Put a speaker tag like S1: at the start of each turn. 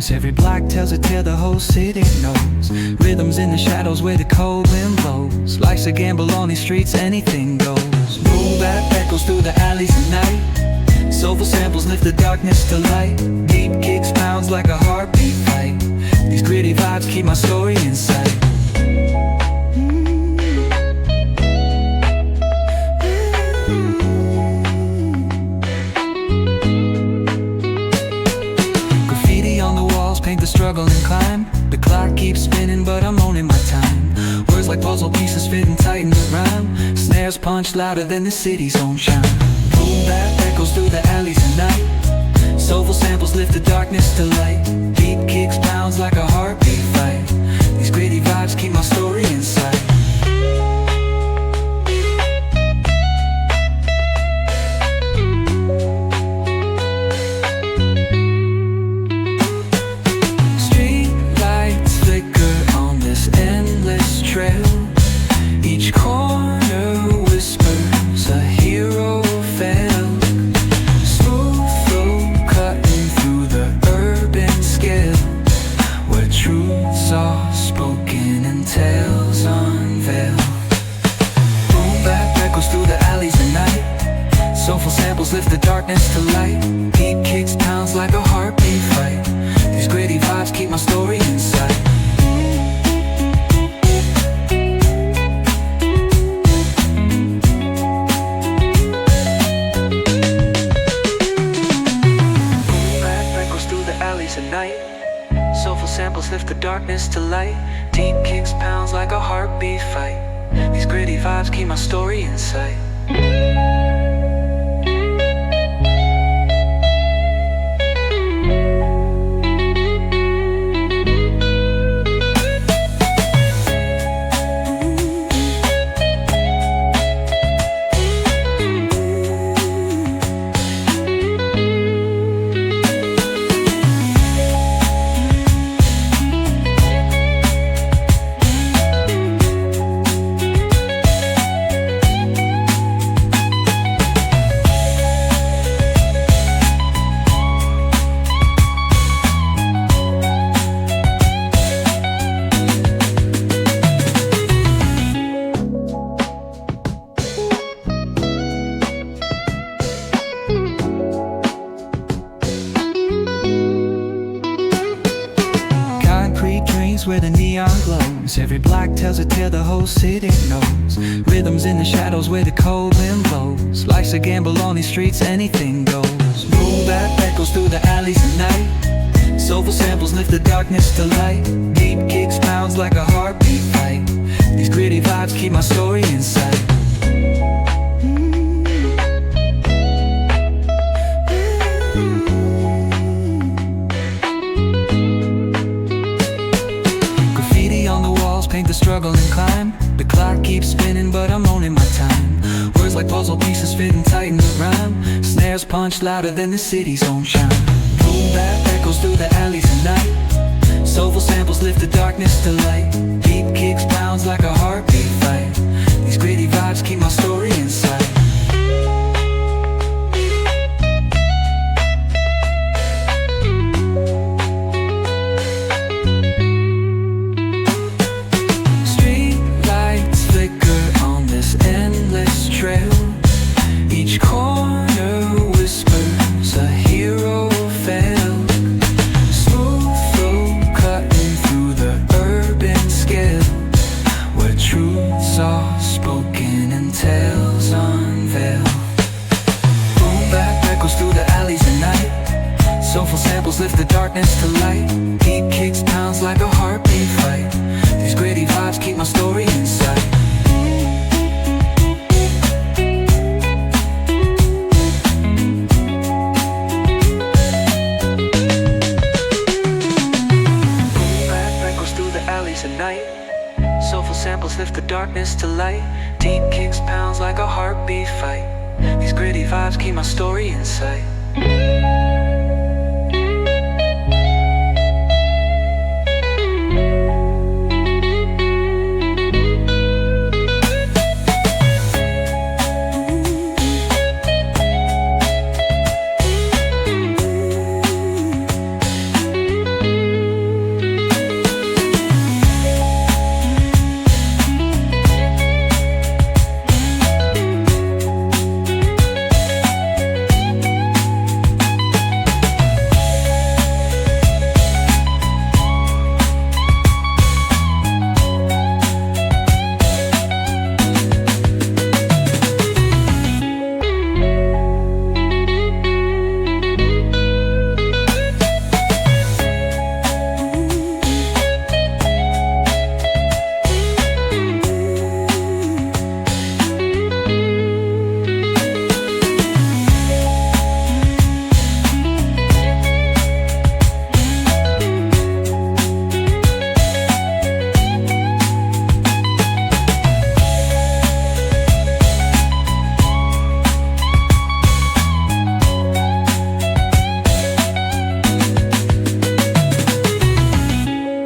S1: glows. Every block tells a tale the whole city knows. Rhythms in the shadows where the cold wind blows. Life's a gamble on these streets, anything goes. Boom bap echoes through the alleys at night. Soulful samples lift the darkness to light. Deep kicks pounds like a heartbeat fight. These gritty vibes keep my story in sight. Paint the struggle and climb. The clock keeps spinning but I'm owning my time. Words like puzzle pieces fitting tight in the rhyme. Snares punch louder than the city's own chime. Boom bap echoes through the alleys at night. Soulful samples lift the darkness to light. Deep kicks pounds like a heartbeat fight. These gritty vibes keep my story in sight. Each corner whispers a hero fell. Smooth flow cutting through the urban scale, where truths are spoken and tales unveiled. Boom bap echoes through the alleys at night. Soulful samples lift the darkness to light. Deep kicks pounds like a heartbeat fight. These gritty vibes keep my story in sight. Soulful samples lift the darkness to light. Deep kicks pounds like a heartbeat fight. These gritty vibes keep my story in sight. Where the neon glows. Every block tells a tale the whole city knows. Rhythms in the shadows where the cold wind blows. Life's a gamble on these streets, anything goes. Boom bap echoes through the alleys at night. Soulful samples lift the darkness to light. Deep kicks pounds like a heartbeat fight. These gritty vibes keep my story in sight. Paint the struggle and climb. The clock keeps spinning but I'm owning my time. Words like puzzle pieces fitting tight in the rhyme. Snares punch louder than the city's own chime. Boom bap echoes through the alleys at night. Soulful samples lift the darkness to light. Deep kicks pounds like a heartbeat fight. These gritty vibes keep my story in sight. Each corner whispers a hero fell. Smooth flow cutting through the urban scale, where truths are spoken and tales unveiled. Boom bap echoes through the alleys at night. Soulful samples lift the darkness to light. Deep kicks pounds like a heartbeat fight. These gritty vibes keep my story in sight. Soulful samples lift the darkness to light. Deep kicks pounds like a heartbeat fight. These gritty vibes keep my story in sight.